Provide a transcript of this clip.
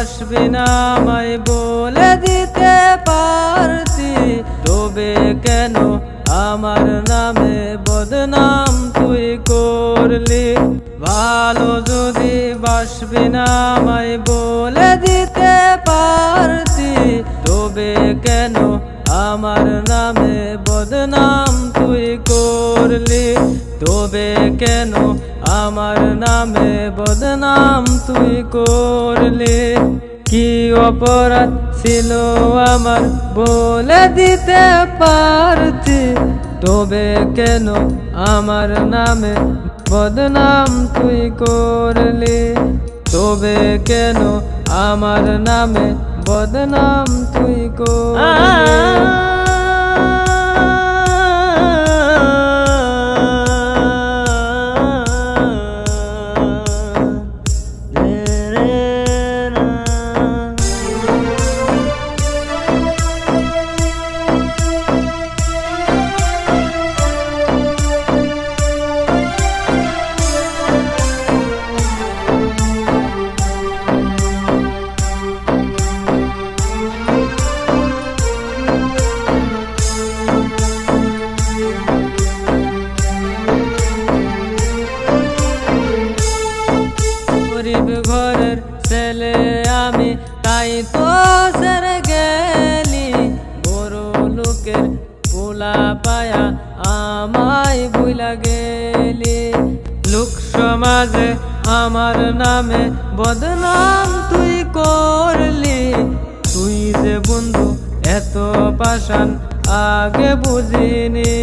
বাসবি না আমায় বলে দিতে পারতি, তবে কেন আমার নামে বদনাম তুই করলি। ভালো যদি বাসবি না আমায় বলে দিতে পারতি, তবে কেন আমার নামে বদনাম তুই করলি। তবে কেন আমার নামে বদনাম তুই করলি। কি অপরাধ ছিল আমার বলে দিতে পারতি, তবে কেন আমার নামে বদনাম তুই করলি। তবে কেন আমার নামে বদনাম তুই করলি। গরিব ঘরের ছেলে আমি, তাই তো ছেড়ে গেলি। বড় লোকের পোলা পায়া আমায় ভুলা গেলি। লোক সমাজে আমার নামে বদনাম তুই করলি। তুই যে বন্ধু এত পাষাণ আগে বুঝিনি।